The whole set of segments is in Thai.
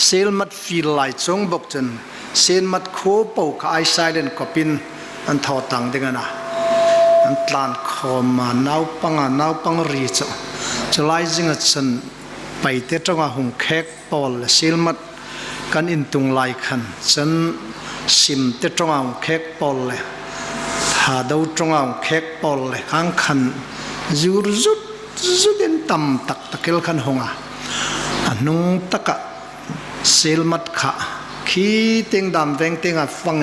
เซลมัดฟีลไลจงบกจนเซลมัดโคปกไอไซเดนกปินอันทอตังดิกันนะอันตลานคอมาหนาวปังรีจจะไล่จิงจันไปเตะจังหงแขกปอลเซลมัดกันอินตุงไลขันจันซิมเตะจังหงแขกปอลเลยหาดูจังหงแขกปอลเลยข้างขันจูรจุดเดินต่ำตักตะเกลขันหงอันนุ่งตะกะเซลมัดขะขีเต็งดำแวงเต็งอัดฟัง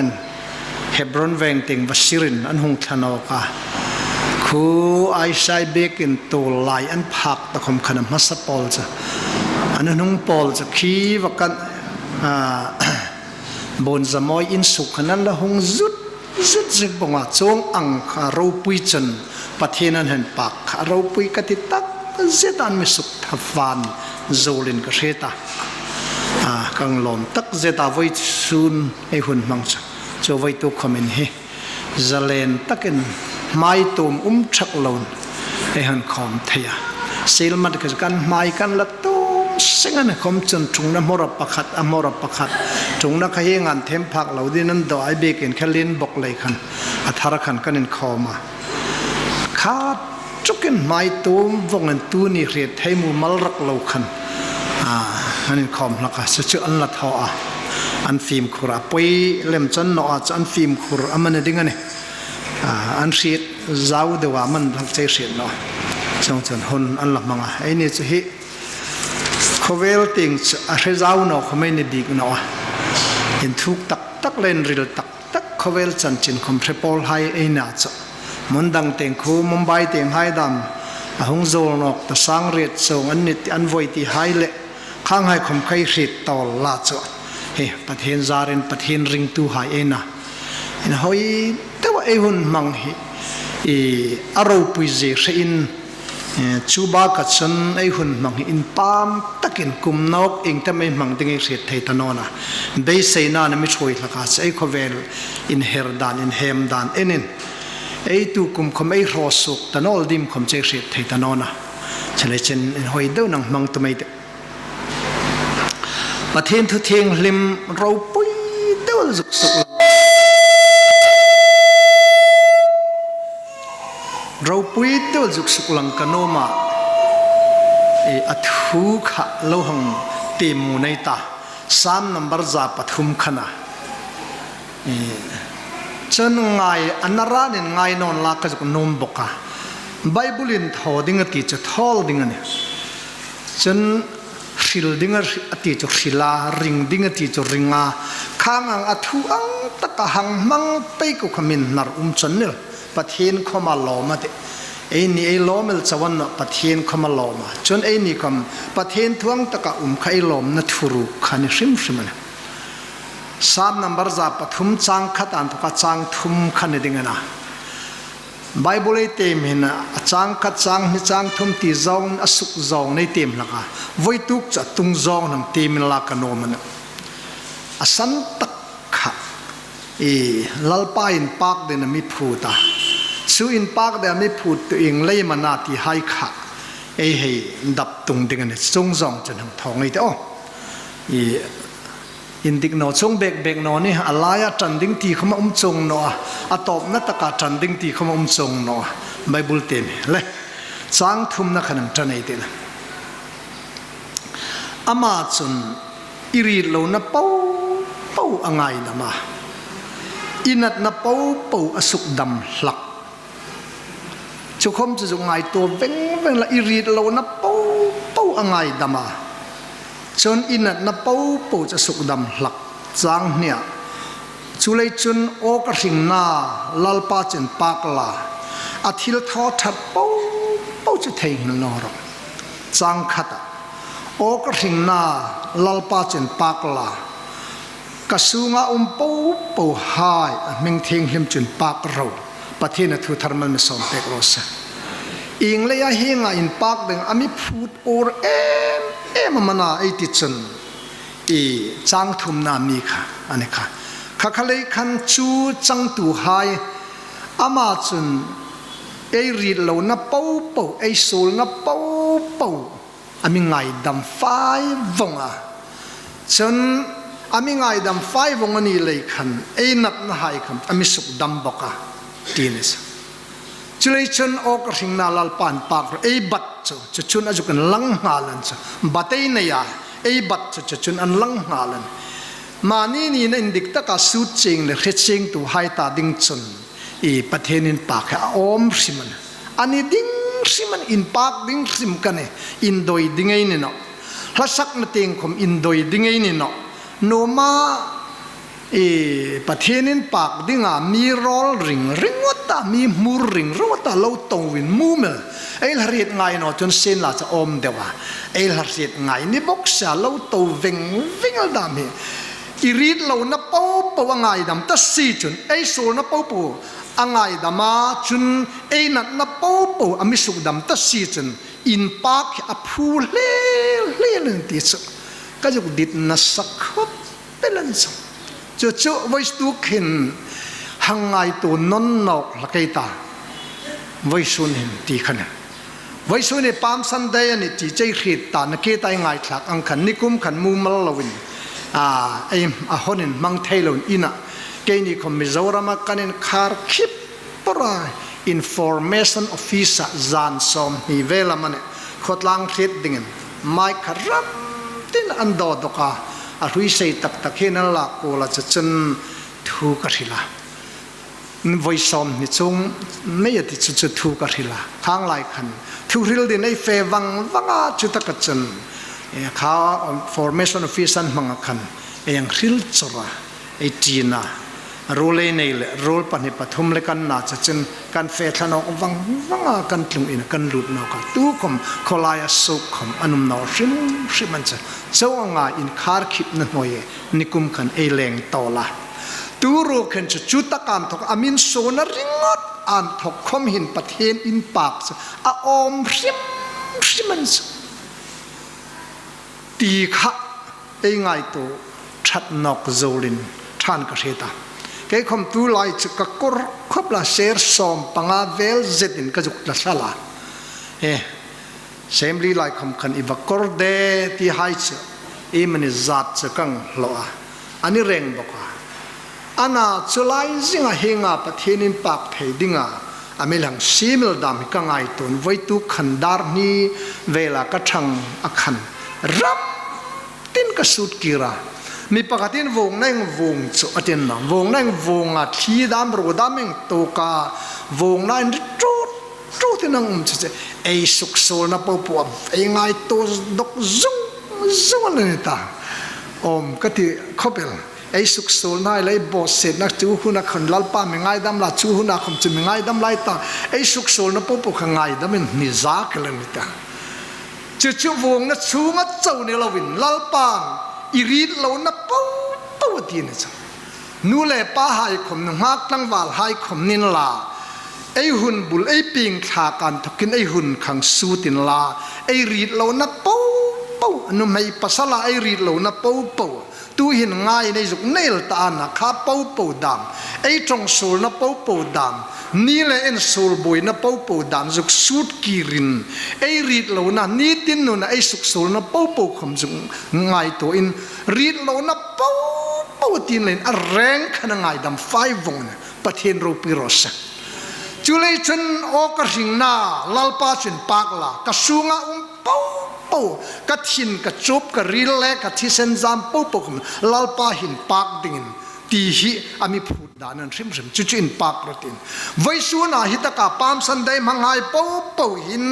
เฮบรอนแวงเต็งวัชิรินอันหงทนอกะคูไอไซเบกินตัวลายอันพักตะคมขนมมัสปอลจ้ะอันนุ่งปอลจะขีวักันบนสมอยอินสุขนั้นละหงจุดจิกบังว่าจงอังคารูปุยจันประเทศนั้นเห็นปากคารูปุยกติตักเจตันมิสุขทัฟานโจลินกเชตากังลมตักเจตาไว้ซูนไอหุ่นมังจ้ะจะไว้ตัวคอมเมนต์เฮจะเล่นตักินไม่ตุ่มชักลนไอหันคอมเทียเซลมัดกันไม่กันละตุ่มสิ่งนั้นคอมจนตรงนั้นมรปขัดมรปขัดตรงนั้นขยี้งานเทมพักเหล่านี้นั้นดอยเบกินแค่เล่นบกเลยคันอัธารคันกันนินคอมาขาดจุกินไม่ตุ่มวงเงินตัวนี้เรียดให้มูมัลรักเหล่าคันอันนี้คอมละก็จะอันละท้ออันฟิล์มขุระปุยเล่มจันนอจันฟิล์มขุระมันดิ่งอันนี้อันเสียดเจ้าเดียวมันทั้งใจเสียดเนาะจังจันหุ่นอันละมังไอ้นี่จะฮิเขาเวลติงอะไรเจ้าเนาะเขาไม่ได้ดีกันเนาะเห็นทุกตักเล่นริลตักเขาเวลจันจินคอมเพลปอลไฮไอ้น่าจะมันดังเต็งคูมุมไบเต็งไฮดำหงโจนอกแต่สังเรียดส่งอันนี้อันไว้ที่ไฮเละข้างให้คมไข่สิตอลลาจ้ะเฮ้ประเทศจารินประเทศริงตูหายเองนะเห็นหอยแต่ว่าไอ้หุ่นมังฮิอารมณ์ปุยเจเสียนชูบากัดฉันไอ้หุ่นมังฮิอินปามตะกินกุมนกเองแต่ไม่มังดึงเสียไทยตานอนะเบสเซน่านะไม่ช่วยละกันไอ้ขวเวลอินเฮร์ดานอินเฮมดานเอ็นินไอ้ตุกุมคมไอ้รอสุกตานอลดิมคมเจเสียไทยตานอนะเฉลยเช่นหอยเดินนังมังตัวไม่ได้ประเทศทุเทียงลิมเราปุยเดินสุกเราปุยเดินสุกลังกันโนมาอัฐุขะโลหังเตมูในตาสามนัมบาร์จ่าปฐุมขณะจนไงอันนารานินไงนอนลากจากนมบกะไบเบิลินทอดิ้งตีจะทอลดิ้งเนี่ยจนสิลดิ้งตีจะสิลาริงดิ้งตีจะริงาข้างอัฐุอังตะกะหังมังไปกุขมินนารุมจันเนลประเทศเขามาล้อมาเดไอ้นี่ไอ้ล้อมเอลจวันประเทศเขามาล้อมาจนไอ้นี่คำประเทศทวงตะกะใครล้อมนัทฟูรุขันชิมมันสามนัมบาร์จ่าปฐุมจังขัดอันตุกะจังทุมขันดิ่งนะไบเบิลเต็มเห็นนะจังขัดจังมิจังทุมตีจองอสุกจองในเต็มละกันไว้ตุกจะตุงจองนังเต็มละกันโนมันอสันตะขะลัลปาอินปากเดนมิพูตาซูอินปากเดนมิพูดตัวเองเลยมันนาทีให้ขะเฮ้ยดับตุงดิ่งเนี่ยจงจองจนทั้งทองไอ้เด้ออินดิกโนจงเบกโนนี่อะไรจันดิ้งตีเขามาจงโนอะตอบนัตกาจันดิ้งตีเขามาจงโนไบเบิลเต็มเลยสร้างทุ่มนักขนังจันไอเดียอามาจุนอิริโลนับเป้าอ่างไงนะมาอินัดนับเป้าอสุกดำหลักจุคมจะจงไงตัวเว้งละอิริโลนับเป้าอ่างไงดามาจนอินัดนับเป้าจะสุกดำหลักจางเนี่ยจุเลยจนโอกระสิงนาลลปาจนปากลาอาทิลทอทับเป้าจะเทงนอรจางขัดโอกระสิงนาลลปาจนปากลากสูงาเป้าหายมิงเทงหิมจนปากเราประเทศนั้นทุกทารมันไม่สมเปกโรสอิงเลยเฮงอินปากเด้งอามิพูดโอร์เอ็มมันน่าไอติดจนจังทุมนามีค่ะอันนี้ค่ะข้าขเลยขันจูจังตูหายอามาจนไอรีดเหล่านับเป้าไอโซลนับเป้าอามิไงดำไฟวงอ่ะ จนอามิง่ายดำไฟวงนี้เลยขันนัดน่าให้คำอามิสุกดำบกะตีนิสจุเลยจนออกริงนาลปานปากบัดจะจุนอาจุกันลังหาลันจะบัดเนียบัดจะจุนอันลังหาลันมานี่นั่นดิกตะกาสุดจริงเลยเฮ็ดจริงตัวให้ตาดิ้งจนประเทศนินปากอมสิมันอันนี้ดิ้งสิมันอินปากดิ้งสิมกันอินโดยดิ้งไอ้นี่เนาะฮัสักนั่นเองคมอินโดยดิ้งไอ้นี่เนาะโนมาประเทศนินปากดิ้งมีรอลริงวัตตามีมูริงวัตตาเราโตวินมูเมลไอ้หรีดไงเนาะจนเส้นละจะอมเดียวไอ้หรีดไงนี่บอกเสียเราโตวิ่งดามอีรีดเรานับปูปูอ่างไงดำตัดสีจุนไอ้โซนับปูอ่างไงดำมาจุนไอ้นับปูอามิสุกดำตัดสีจุนอินปากอภูเล่นติดก็จะดิดนัสขบเป็นลันสจู่ไว้ตุกหินหังไงตัวนนนอกละกิตาไว้สุนินตีขนาดไว้สุนิปามสันเดยนิจีใจขีดตานกิตาไงทักอังขันนิคุมขันมูมัลลวินฮอนินมังเทลนอินะเกนี่คอมมิโซรามากันินคาร์คิปปรา information office จานสอมฮีเวลามันขดลังคิดดิ่งไม่คารับตินอันดอดก้าอารุยเซตักเฮนัลลักโอลาจะจนทูกริลาไว้สอมนี่จงไม่ยติจะทูกริลาทางไลคันทูริลดินไอเฟวังจุตกจนข้า formation office มังคันยังริลจระไอจีน่าโรเลนี่แหละโรลปนิปฐุมเลกันน่าจะจนการเฟทนอกวังกันตรงอินกันหลุดนอกตู้คมขลายสุขคมอนุมนอชิมันจะเจ้างาอินคาร์คิปนั่นหน่อยนิคุมกันเอเลงโตละตู้รู้ขันจะจุดตะการทกอามินโซนริงดอันทกคมหินประเทศอินปากอาอมชิมันจะตีขะไอไงตัวชัดนอกโซลินทานกระเทตาแค่คำตู้ไล่จะกกรคบละเชอร์สอมปังอาเวลเจดินกระจุกละสลาเเซมลีไล่คำคันอีบักกรเดที่ให้จะมันจัดจะกังหล่ออันนี้เร่งบอกว่าอันน่ะจะไล่สิ่งเหงาประเทศนินปากเทดิงอเมริกันซีมิลดามกังไงตุนไว้ตุขันดาร์นีเวลากระชังอักขันรับตินกสุดกีรามีปกติวงนั่งวงจุดตินนะวงนั่งวงที่ดามรูดามิงโตกาวงนั่งจุดที่นั่งจะไอสุกโซนับปัวไอไงตัวดกซุงเลยตาก็ที่เขาเป็นไอสุกโซนั่นเลยบอสเสร็จนักจูหุนักคนลัลปาไม่ไงดำละจูหุนักคนจะไม่ไงดำไล่ตาไอสุกโซนับปัวข้างไงดำมันนิซากเลยนี่ตาจู่วงนั้นชูงัดเจ้าเนี่ยเราวินลัลปางอีรีดเรานับปูดีนะจ๊ะนู่นแหละป้าหายคมนึงมากตั้งวาลหายคมนินลาไอหุ่นบุลไอปิงขากันทุกินไอหุ่นขังสูตินลาไอรีดเรานับปูนุ่มให้ภาษาลาไอรีดเรานับปูตู้หินง่ายในจุกเนลตานะข้าปูดำไอจงสูลนับปูดำนี่แหละเอ็นสูลบอยนับปูดำจุกสูดกีรินไอรีดเรานะนี่ตินนู่นไอสุกสูลนับปูคำจุกง่ายตัวอินรีดเรานับปูตินเลยแรงขนาดง่ายดำไฟวงเนี่ยประเทศรูปิโรสจุเลยจนโอกระสิงนาลัลปาจนปากละกระสุงะปูกระทินกระจุบกระริลเล็กกระทิเซนจามปูคำลัลปาหินปากดิ่งตีหิอามิพูดดานันริมจุอินปากประเทศไว้ส่วนหิตกาปามสันได้มังไงปูหิน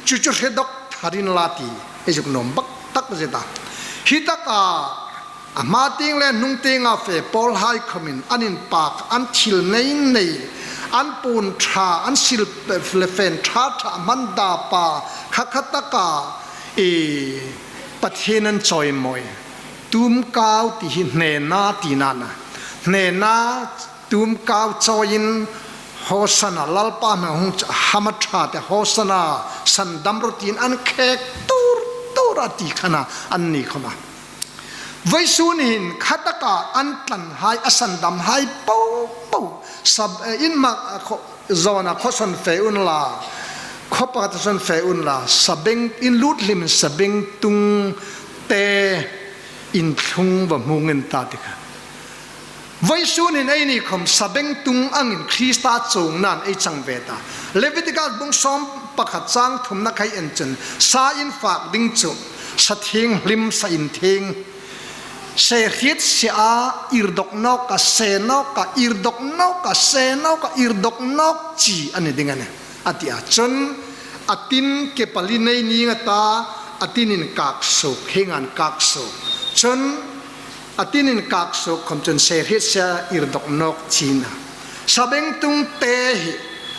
จุเฮดกทารินลาตีไอจุกนมบักตักเจตาหิตกามาติงและนุ่งติงอาเฟปอลไฮคอมินอันอินปากอันทิลในอันปูนชาอันสิลเฟนชามันดาปาขัตกาประเทศนั้นจอยมวยตุมกาวที่เนนาตีนานะเนนาตุมกาวจอยนโฮสนาลัลปาเมหงฮามัดชาแต่โฮสนาสันดัมรตินอันแขกตูรติขณะอันนี้เข้ามาไว้สูนินขัตกาอันตันหายอสันดัมหายปูสับอินมาโซนาโคสันเฟอุนลาขบปัตสันเฟอุนลาสับเบงอินลูดลิมสับเบงตุงเต in thung wa mungen ta te kha vai su ni nei ni khom sabeng tung angin Krista chung nan ei chang ve ta Leviticus bung som pakhat chang thum na khai en chen sa in fak ding chu sa thing lim sa in thing se khit se a irdok nok ka se nok ka irdok nok ka se nok ka irdok nok chi ani dingane atia chon atin ke pali nei ni ngata atinin kak so khengan kak so chon atinin kak so khom chen se khit se irdok nok china sabeng tung te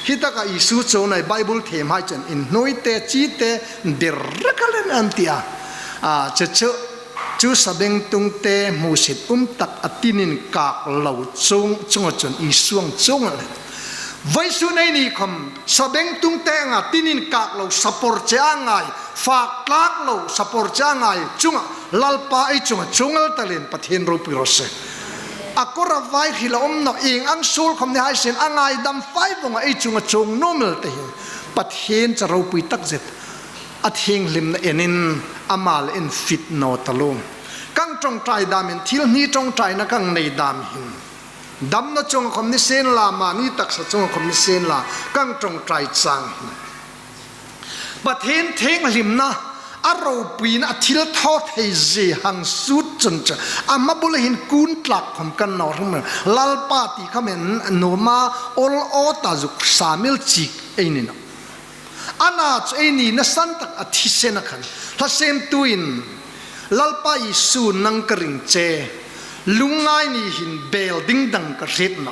hitaka isu chonai bible them hai chen in noite chi te derkalen antia chechu chu sabeng tung te musit tak atinin kak lo chung chon isuang chung vai su nei ni khom sabeng tung te nga tinin kak lo sapor changai fak lak lo sapor changai chunga lalpa ai chungal talen pathin ro pirose akora vai khila no ing ang sul khom ne hai sen angai dam fai bonga ai chung normal te pathin charo pui tak zet athing lim na enin amal en fit no talum kang trong trai dam en thil ni trong trai na kang nei dam hin dam na chong khom ni sen la ma ni tak sa chong khom ni sen la kang trong trai chang pathin theng lim na aro pin athil tho thei je hang sut chon cha amabul hin kun tlak khom kan no rum lal pa ti khamen noma ol o ta juk samil chik einin ana cheni na san tak athi sena khan la sem tuin lalpa isu nang karing che lungai ni hin bel ding dang ka ret na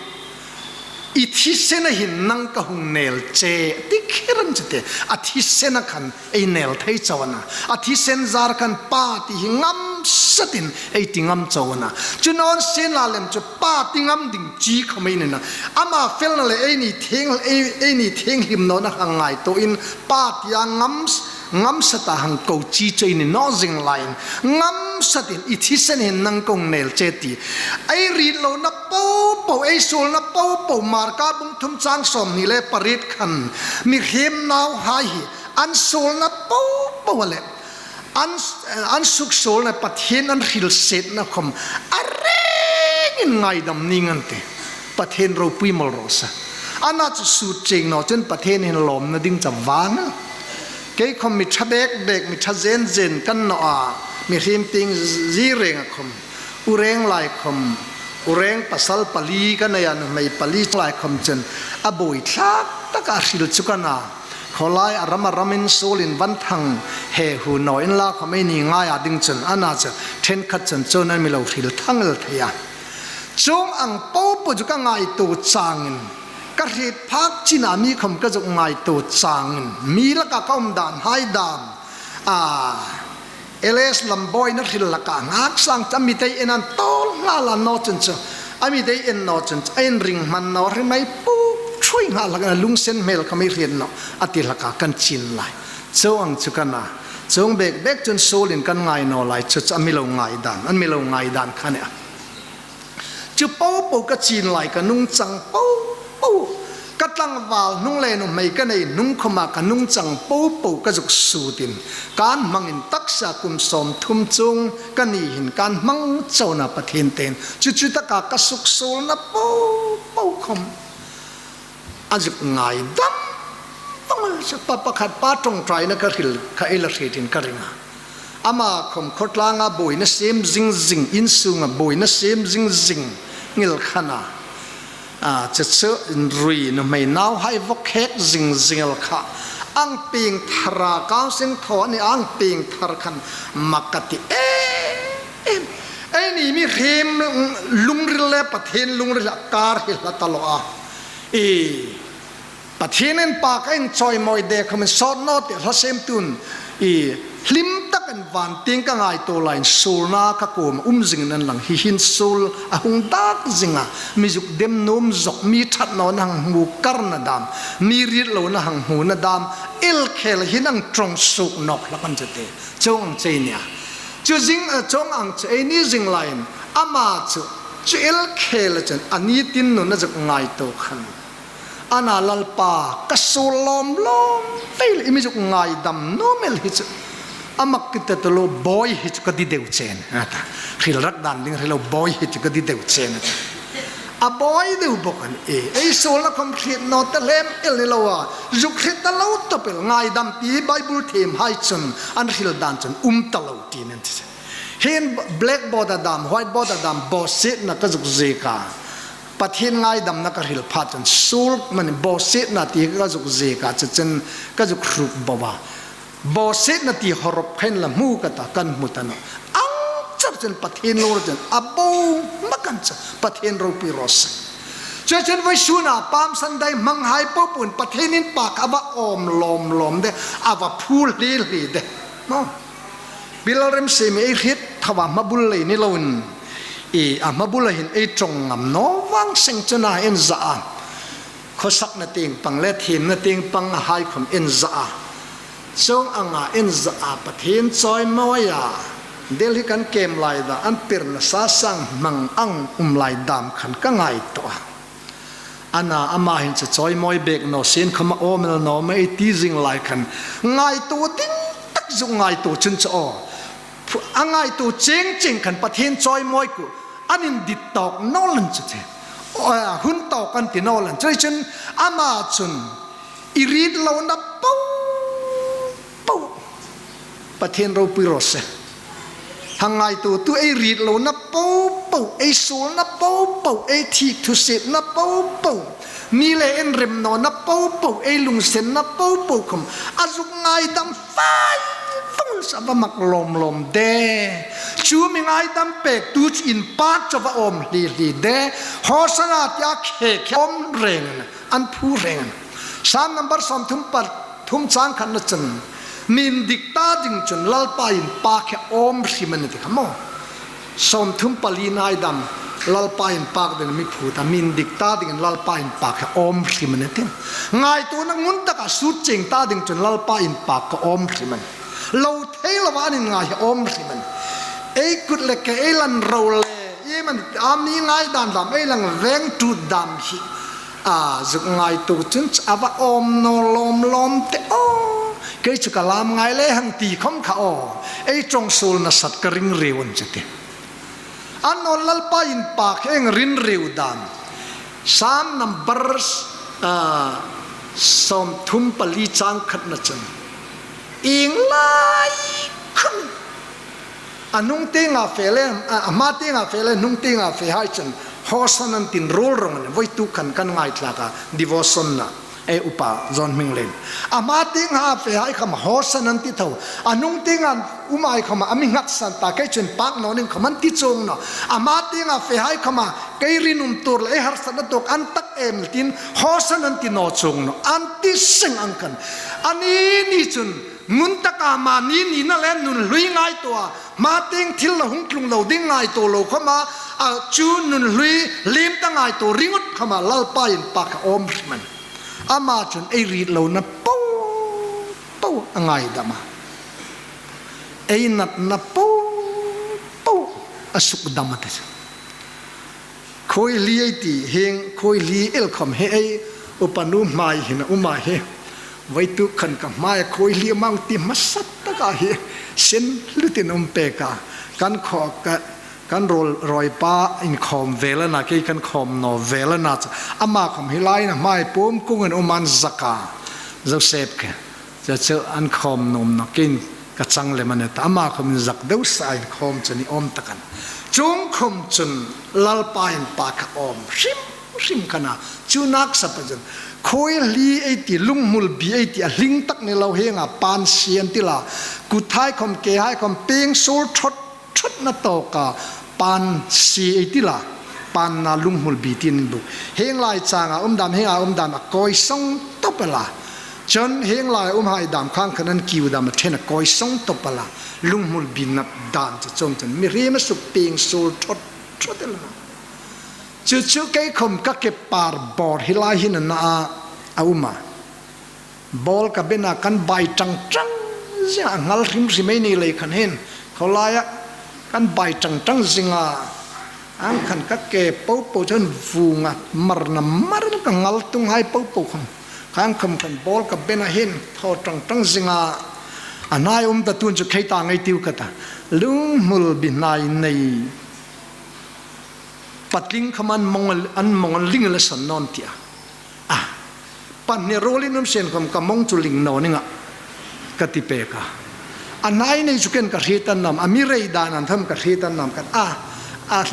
ithi sena hin nang ka hung nel che tikhiran chete athi sena khan ei nel thei chawana athi sen zar kan pa ti hingam satin ei tingam chawana chunon sen la lem chu pa tingam ding chi khomai na ama fel na le ei ni theng him no na hangai to in pa tia ngam sata hang ko chi chei ni no jing line ngam satin ithi sen hin nang kong nel cheti ai ri lo na po ai sul na po mar ka bung thum chang som ni le parit khan mi hem naw hai an sul na po wale an suk sul na pathin an khil set na khom are in ngai dam ningante pathin ro pui mol rosa ana chu su cheng no chen pathin hin lom na ding chawang ke khom mi thabek bek mi thazen zen kan no a mi him ting zi reng khom ureng lai khom ureng pasal pali kan ya no mai pali lai khom chen aboi thak taka hil chukana kholai ramin solin van thang he hu no in la khom ni nga ya ding chen ana cha then khat chen chon an mi lo hil thangal thaya chung ang po ju ka ngai tu changin ka rit phak china mi khom ka jok ngai to changin mi la ka kaum dan hai dam ls lamboy na khil la ka ngak sang chami te enan tol la la no chen cha ami te en no chen en ring man no ri mai pu thui nga la lung sen mel kami rian no ati la ka kan chin lai chong chukana chong bek chun solin kan ngai no lai chu ami lo ngai dan an mi lo ngai dan khane chu po ka chin lai ka nung chang po katlang wal nung le no mai ka nei nung khoma ka nung chang po ka juk su tin kan mangin taksa kum som thum chung ka ni hin kan mang chona pathin ten chu ta ka suk sol na po khom ajuk ngai dam tong sa pakhat pa tong trai na ka hil ka ela khitin ka ringa ama khom khotlanga boi na sem jing in sunga boi na sem jing ngil khana cheche rui no mai now hai vok hek jingel kha ang ping thara kaung sing tho ni ang ping thar khan makati ni mi khem lungril pathen lungril kar hi la talo a pathenen pa kain choi moi de khom so no te hasem tun hlim tak an van ting ka ngai to line sulna ka kom jing nan lang hi hin sul a hung dak zinga mijuk dem nom zok mi that no nang mu karna dam mi ri lo na hang hu na dam il khel hinang trong suk nok la kan jate chong che nya chu jing chong ang che ni jing line ama chu il khel chen ani tin no na jak ngai to khan ana lalpa ka sulom lom fail imi juk ngai dam no mel hi amak kita tolo boy hit ka di deu chen ata khil rak dan ling relo boy hit ka di deu chen a boy deu bokan e sol na kom khit no ta lem el ni lawa zuk khit ta lo to pel ngai dam ti bible them hai chun an khil dan chun ta lo ti nen hen blackboard adam whiteboard adam bosit na ka zuk zeka pathin ngai dam na ka hil phat chun sul man bosit na ti ka zuk zeka chen ka zuk khruk bawa bosit na ti horop khen la mu ka ta kan mutano ang chap chen pathin lo chen abo makan cha pathin ro pi ros chen vai suna pam san dai mang hai po pun pathinin pak aba om lom de aba phul li de no bilarem se me hit thawa mabul le ni lon e amabul hin e chong ngam no wang seng chana en za khosak na ting pang le thim na ting pang hai khom en za song anga en za pathin choi moya delhi kan kem lai da an pir na sa sang mang ang lai dam khan ka ngai to ana ama hin cha choi moi bek no sin khama omel no mai teasing lai khan ngai to ting tak zu ngai to chun cho angai to cheng khan pathin choi moi ku anin dit tok no lan chu the hun tok kan ti no lan choi chun ama chun irit lo na pau pathin ro pi rose hangai tu e rit lo na pau e sul na pau e thi thu sit na pau ni le en rem no na pau e lung sen na pau khom azuk ngai dam fai fung sa ba mak lom de chu mi ngai dam pek tu in pat cha ba om li de hosana ya khe om reng an phu reng sam number som thum chang khan na chen min dikta ding chun lalpa in pa khe om siman ti khamo som thum pali nai dam lalpa in pak den mi phu ta min dikta ding lalpa in pa khe om siman ti ngai tu na ngun ta ka su cheng ta ding chun lalpa in pa ka om siman lo thela wan in ngai om siman e kut le ke elan ro le ye man am ni ngai dan dam e lang veng tu dam hi zuk ngai tu chun ava om no lom te cái chú cả làm ngay lẽ hàng tỷ không khao ấy trong số na sát cái ring rêu anh chứ anh nói lal pa in pa cái ring rêu đam sam number som thum pali chang khat na chân ing lai khum anung te nga fele ama te nga fele nung te nga fe hai chân hosan an tin rol rong voi tu kan ngai tlaka devotion na e upa zon minglen ama ting ha fe hai kham hosan an ti tho anung ting an umai khama ami ngat san ta kai chen pak no ning khaman ti chong no ama ting ha fe hai khama kai rinum tur le har san tok an tak em tin hosan an ti no chong no an ti sing an kan ani ni chun mun taka ma ni na len nun lui ngai to ma ting thil la hung tlung lo ding ngai to lo khama a chu nun lui lim ta ngai to ringut khama lal pa in pak om man ama chun ei ri lo na pau angai dama ei nat na pau asuk dama te khoi li ei ti heng khoi li el kham he ei upanu mai hina uma he vai tu khan ka mai khoi li mang ti masat ta ka he sen lutin pe ka kan kho ka kan roi pa in khom vela na ke kan khom no vela na ama khom hilai na mai pom kungan oman zaka joseph ke cha an khom nom na kin ka chang le man ta ama khom zak deu sai khom chani om takan chung khom chun lal pa in pa ka om sim kana chunak sapajan khoi li ei ti lung mul bi ei ti a hling tak ne lo henga pan sian ti la kuthai khom ke hai khom ping sur thot na to ka pan si etila pan na lung mul bi tin bu heng lai changa dam henga dam a koi song topala chon heng lai hai dam khang khanan kiu dam thena koi song topala lung mul bi na dan cha chom chan mi re ma su ping sul thot la chu kai khom ka ke par bor hilai hin na a bol ka bena kan bai chang ja ngal rim rimei ni le khan hen kholaya kan bai chang zinga ang khan ka ke po chon vunga mar ka ngal tung hai po kham khang kham kan bol ka bena hin tho chang zinga อันนายตะตุนจะใครต่างไอติวกตาลุงมุลบินนายในปัดลิงขมันมองลิงละสันนอนเตียปันเนโรลินน้ำเซนคำกำมองจุลิงนอนิงะกติเปกาอันนายในจุกันกระเทียนนำอามิเรดานันทำกระเทียนนำกัน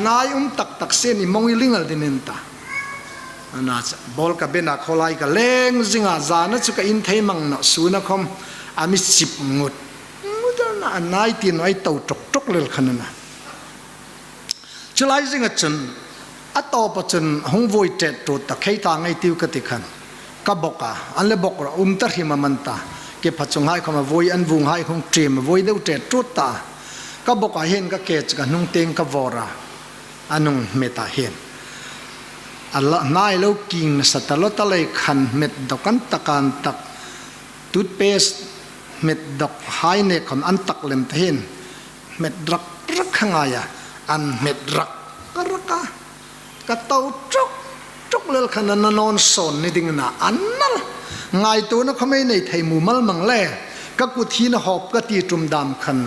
นายตักเส้นมองลิงละดินินตาอันนั้นบอลกับเบนักขลายกับเล้งจิงอาจารย์จุกันอินเทมังนะสูนักคมอามิสิบงดนั่นนายตีนไว้เต่าจกเลยขนาดนั้นจะไล่จิงอาจารย์ต่อไปจนหงวยเจ็ดตัวตะใครต่างไอติวกติกันก็บอกอันเล่บอกเราตะหิมมันตาเก็บผัดจงให้เขามาวยอันวุงให้ของเตรียมวยเดือดเจ็ดตัวตาก็บอกเห็นก็เกจกันนุ่งเตียงก็วอระอันนุ่งเมตาเห็นอัลลอฮ์นายเล่ากิ่งสัตว์ละตะเลยขันเม็ดดอกกันตะการตักตูดเปสเม็ดดอกไฮเนคอันตักเล็มเห็นเม็ดรักข้างไงอันเม็ดรักก็รักก็เต่าจกเลยขนาดนอนสอนในดิ่งน่ะอันนั้นไงตัวนั้นเขาไม่ในไทยมูมัลมังเล่ก็กุทีนหอบก็ตีจุ่มดำขัน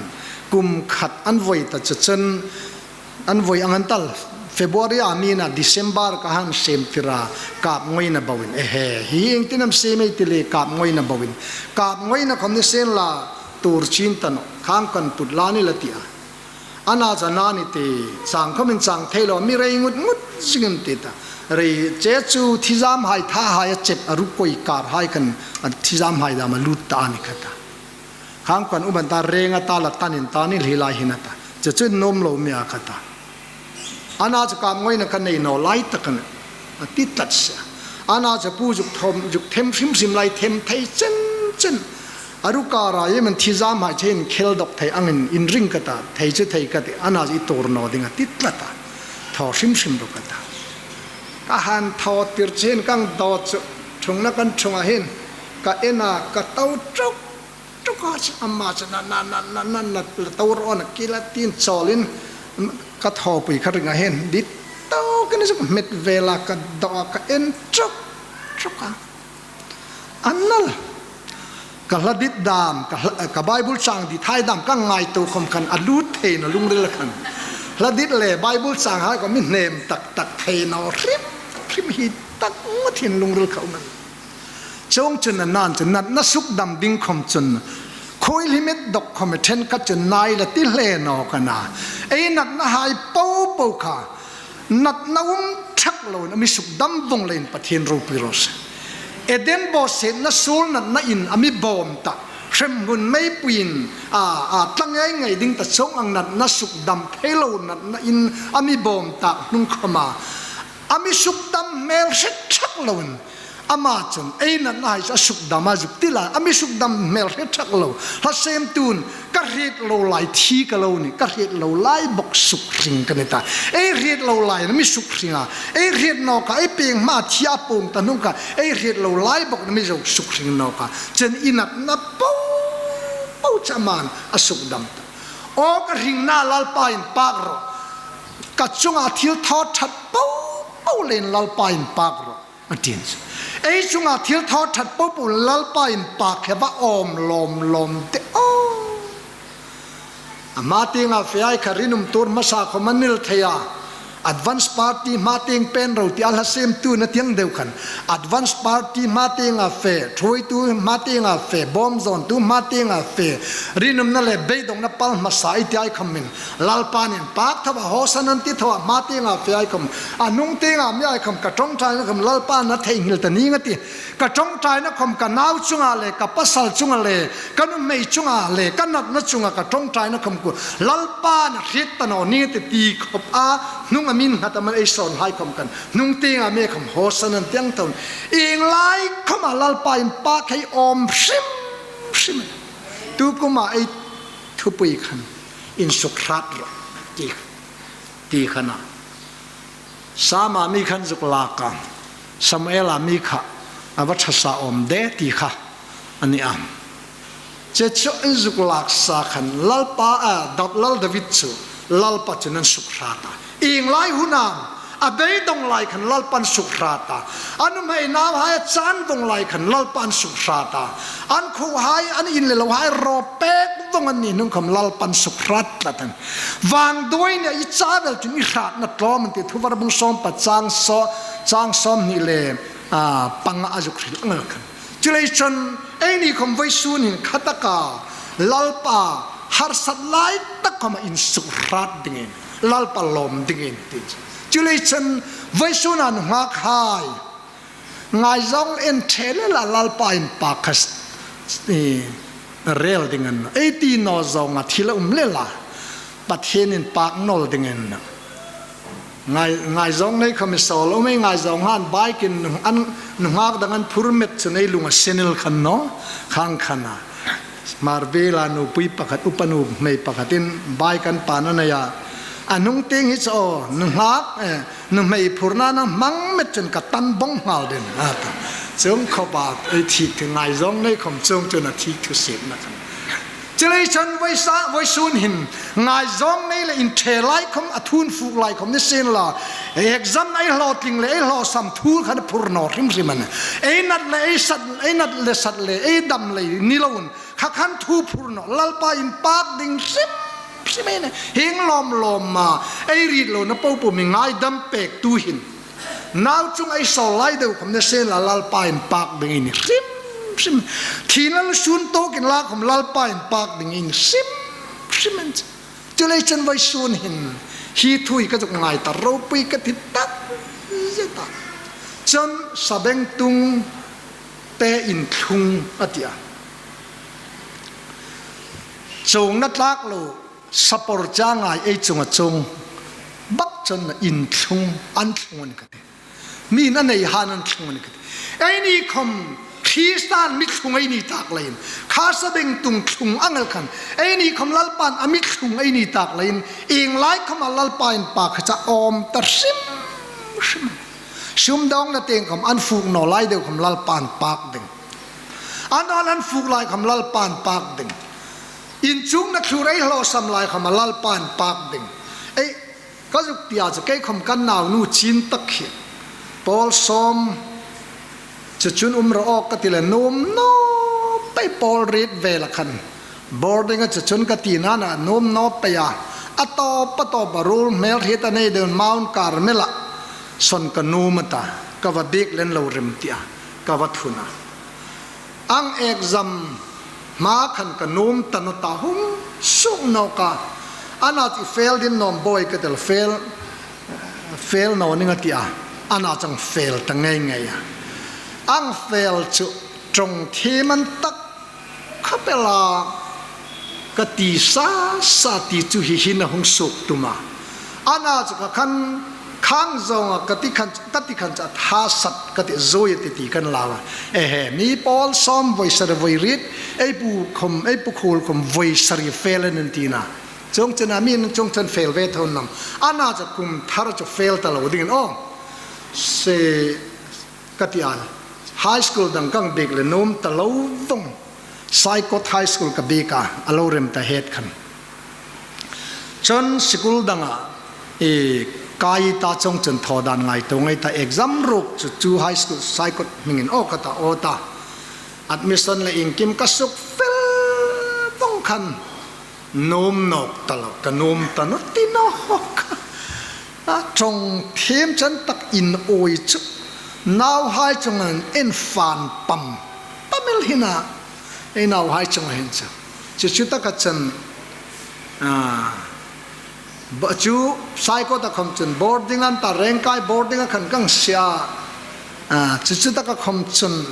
กุมขัดอันไว้แต่จะเช่นอันไว้อันตัลเฟบรุยมีนาดิเซมบาร์ก็หันเซมติรากาบงวยนาบวินฮีเองที่นั่นเซไม่ติเลกาบงวยนาบวินกาบงวยนาคำนี้เซนลาตูร์ชินตันข้างกันปุดลานิละติอาอันอาจารย์นานิตีสังคมเป็นสังเทโลมีเรื่องงดสิ่งติดเรื่องเจ้าจูที่จำให้ท่าให้เจ็บอรุณกุยกาบให้กันที่จำให้ดามาลุตตานิกตาข้างกันอุบัติเรื่องตาลัตันินตานิลีลายหินตาจะจุดนมโลมีอาคตาอันอาจจะกำไว้ในกันในนอไลต์กันติดตัดเสียอันอาจจะพูดจุกทมจุกเทมซิมไลเทมไทยเจนอารุการายมันที่จำให้เช่นเคลดอกไทยอังอินริงกตาไทยจะไทยกตาอันอาจจะตัวรนอดิ่งติดละตาทอซิมดอกกตาก็หันทอติร์เชนกังดอชงนักกันชงอาเห็นก็เอ็น่าก็เต้าจุกก็อามาจะนั่นเต้าร้อนกิเลตินจอลินก็ทอไปขัดงาเห็นดิเต้ากันนี่สักเม็ดเวลาก็ดอกก็เอ็นจุกอันนั้นก็ละดิดดามก็ไบเบิลสั่งดิท้ายดามก็ไงตัวคมกันอลูเทนลุงเรลกันละดิดเล่ไบเบิลสั่งให้ก็มีเนมตักเทนอริมหิตักมาเทียนลุงเรลเขามันจงจนนานจนนัดสุกดำดิ้งคมจนคอยลิมิตดอกคอมเมนต์ก็จะนายละที่เล่นอกันนะไอ้นัดน่าหายเป้าค่ะนัดน่าชักโลนมีสุกดำวงเล่นปะเทียนรูปิโรสเอเดนบอสเซนน่าสูลนัดน่าอินมีบอมตาเข็มหุ่นไม่ปีนตั้งไงดิ้งแต่ชงอังนัดน่าสุกดำเทโลนัดน่าอินมีบอมตานุ่งขมามีสุกดำเมลเซชักโลนอามาจนไอ้นั่นนายจะสุกดำมาจุดที่ละมีสุกดำเมลเฮชักโลฮัสเซมตูนก็เรียดโลไลที่กันโลนี่ก็เรียดโลไลบกสุกริงกันนี่ตาไอ้เรียดโลไลนั่นมีสุกริงไอ้เรียดนอกไอ้เปียงมาที่อาปุ่มตานุ่งกะไอ้เรียดโลไลบกนั่นมีสุกริงนอกจนอินัดนับเป้าจามันอสุกดำตาโอ้ก็ริงน่าลลปายปากรกัดจงอาทิลทอดชัดเป้าเล่นลลปายปากรอันที่นี่ไอ้จุงอาทิลทอดชัดปุ๊บลลปายปากแค่ว่าอมลมเตอมาติงอาเฟียคารินุมตัวมาสาขมันนิลเทีย advance party มาติงเป็นเราที่อัลฮัสเซมตูนัดยังเดียวกัน advance party มาติงอาเฟ่ทรอยตูมาติงอาเฟ่บอมซอนตูมาติงอาเฟ่รินุมนั่นแหละเบย์ตรงนั้นพัลมาสายที่ไอ้คำมินลลปานินปากทว่าฮอสันันติทว่ามาติงอาเฟ่ไอ้คำนุ่งติงอาไม่ไอ้คำกระจงใจนะคำลลปานัดเทงิลตันนี้งติกระจงใจนะคำกันนาวจุงอาเลกับปัสสาวจุงอาเลกันนุ่มไม่จุงอาเลกันนัดนัดจุงอากระจงใจนะคำกูลลปานะฮิตตันอนี้ติตีขบนุ่งมินหัตมันไอสอนให้คำกันนุ่งตีงอาเมคำโฮสันเตียงตนอิงไลขมาลลปายปากให้อมซิมตูกุมาไอทุปุยขันอินสุขรัตรตีขนาสามามีขันสุกลากังสมัยลามีขะวัชสาอมเดตีขะอันนี้เจ้าอินสุกลากสาขันลลปาดับลลดวิจูลลปะจุนันสุขรัตอิงไลหุนาม abe dong lai khan lalpan sukrata anu mai na hai chan dong lai khan lalpan sukrata an kho hai an in le lo hai ro pek dong an ni nung kham lalpan sukrat latan wang doi ne I chavel tin I khat na tlom ti thuwar bung som pa chang som ni le panga azuk ri ngal khan chulei chon ei ni khom vai sun in khataka lalpa har sat lai tak kham in sukrat dingin lalpa lom dingin ti chulei chon vai sun an nga khai ngai zong en thele la lalpa in pakas rel dengan 18 no zong athila lela pathen in pak nol dengan ngai zong nei khamisol o mai ngai zong han baikin an ngak dangan phurmet chunei lunga senel khan no khang khana marbela no pui pakat upanu mei pakatin baikan panana ya anung ting hi cho ngak nu mei phurna na mangmet chen ka tan bong ngal den ata chung khoba ei thik thi ngai zong nei khom chung chuna thik thu sep na khan chilei chan vai sun hin ngai zong nei le in the lai khom athun fu lai khom ni sen la exam ai lo ting le lo sam thu khan phur no rim riman ei nat le sat le ei dam le nilon khan thu phur no lalpa in pak ding sim simene hing lom ma ei ri lo na po mi ngai dam pek tu hin now chung ai so lai de khom ne sen la lalpa in pak ding in sim thinal sun to kin la khom lalpa in pak ding in sim chulei chan vai sun hin hi thui ka jok ngai ta ro pui ka thit tak zeta chon sabeng tung te in thung atia chung na tlak lo sapor cha ngai ei chung bak chon in thung an thung ni ka te mi na nei hanan thung ni ka te ai ni khom Kristan mit thung ai ni tak lain khasa beng tung thung angal khan ai ni khom lalpan amit thung ai ni tak lain ing lai khom lalpan pa khacha om tar sim dong na teng khom an fuk no lai de khom lalpan pak ding an fuk lai khom lalpan pak ding in chung na thurai lo sam lai khom lalpan pak ding ai ka juk tia cha kai khom kan naw nu chin tak khi pol som chun ro ka tile nom no pe pol rit vela khan boarding a chun ka tina na nom no pe ya ato pato barul mel hita nei de mount carmela son ka numata ka va dik len lo rim tia ka va thuna ang exam ma khan ka num tan ta hum sung no ka ana ti fail din nom boy ka tel fail no ninga tia ana chang fail ta ngai ya ang fail chu trong thi man tak khapela ka ti sa ti chu hi hin hong suk tuma ana chu ka khan khang zong ka ti khan cha tha sat ka ti zoi ti kan lawa mi pol som voi sar voi rit ei pu khol khom voi sari fail nen tina chong chana min chong chan fail ve thon nam ana cha kum thar chu fail ta lo ding o se katial high school dang kang big le nom ta lo vong psychot high school ka beka alorem ta het khan chon school danga kai ta chong chen thodan ngai to ngai ta exam ruk chu high school psychot mingin o ka ta o ta admission le inkim ka suk fel vong khan nom nok ta lo ka nom ta no ti no ka chong them chan tak in oi chu now hai chung an in fan pamel hina e now hai chung hin chu ta ka chan ba chu psycho ta khom chun boarding an ta rengkai boarding a khan kang sia chu ta ka khom chun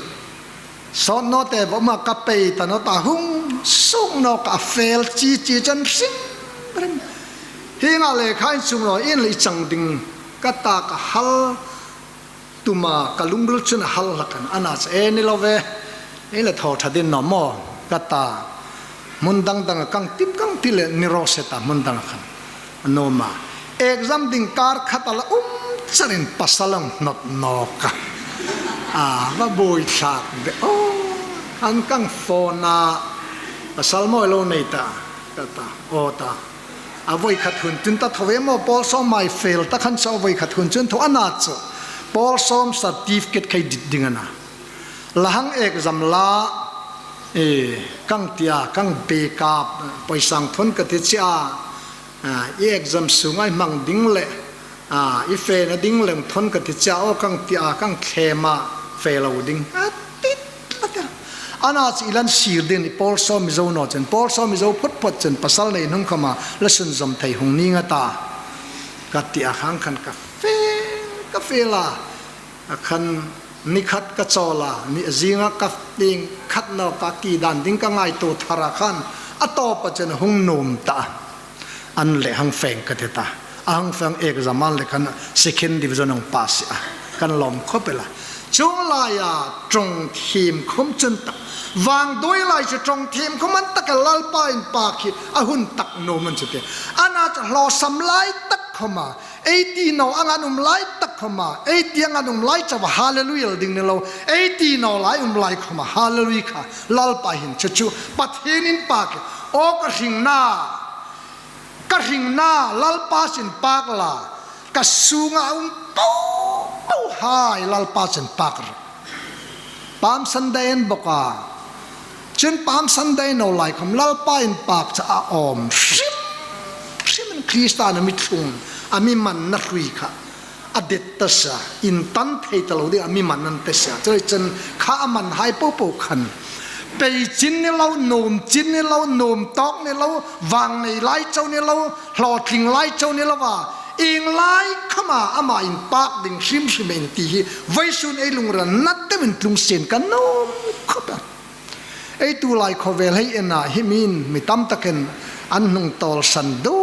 so no te bo ma ka pe ta no ta hung sung no ka fail chi chan sing hinga le khai chung ro in li chang ding ka ta ka hal tuma kalungrul chun hal lakan anas ni love la tho thadin no mo kata mundang dang kang tip kang tile niroseta mundang khan no ma exam ding kar khatala charin pasalang not noka ba boy thak de an kang phone na pasal mo lo nei ta kata ota อวัยขัดหุ่นจุนตะทเวมปอลซอมไม่เฟลตะขันสอวัยขัดหุ่นจุนทว่านาจปอลซอมสตีฟเกตใครดิดดิ่งนะหลังเอกจำลากังเตียกังเบกาไปสังทนกติเชียเอกจำสูงไอ้มังดิ่งเล่อีเฟนดิ่งเล่ทนกติเชียโอกังเตียกังเคมาเฟลเอาดิ่งติดอันนั้นอีลันสีดินปอลซอมิโซนอจันปอลซอมิโซพุดจันภาษาในนุ่งขมาและสุนจำไทยหงนิงตากติอาขังขันกาแฟละขันนิคัดกระจอละนิจิงกัฟดิงขัดนอกกีดันดิงกังไงตัวธาราขันอัตโตปัจจันหงนุมตาอันเละหังแฝงกันตาหังแฝงเอกzamanเลยขัน second division ของปัสยากันลมเข้าไปละจงลายจงทีมคมจนตาวางด้วยลายจะจงทีมเขามันตะกันลาลปายปากีหุ่นตักโนมันจะเตะอันนั้นจะรอสำลายตักเข้ามาไอ้ตีโนอังานุมไล่ตักเข้ามาไอ้ตีอังานุมไล่จะว่าฮาเลลูยาดิ่งเนี่ยเราไอ้ตีโนไล่ไล่เข้ามาฮาเลลูยาลาลปาหินจู่ๆปัทเฮนินปากีโอ้กระหิงหน้าลาลปาสินปากลากระสูงเอาตู้หายลาลปาสินปากปามสันเดนบอกว่าจนปามสันเดนเอาไล่คำลาลปาอินปากจะออมชิมันคริสตานมิตรุงอามิมันนักวิค่ะอเดตตสะอินตันเทตเราดิอามิมันนันเตสะจะเลยจนข้ามันหายปุ๊บขันไปจินเนี่ยเราโนมจินเนี่ยเราโนมตอกเนี่ยเราวางในไล่เจ้าเนี่ยเราหล่อทิ้งไล่เจ้าเนี่ยเราว่าเองไล่เข้ามาอามาอินปากดิ่งชิมเองตีไว้ส่วนไอ้ลุงรันนัดเต็มลุงเสียนกันโนมเข้าไปไอ้ตัวไล่เขาเวลให้เอ็นหิมินมีตั้มตะเกันอันนุ่งตอลสันดู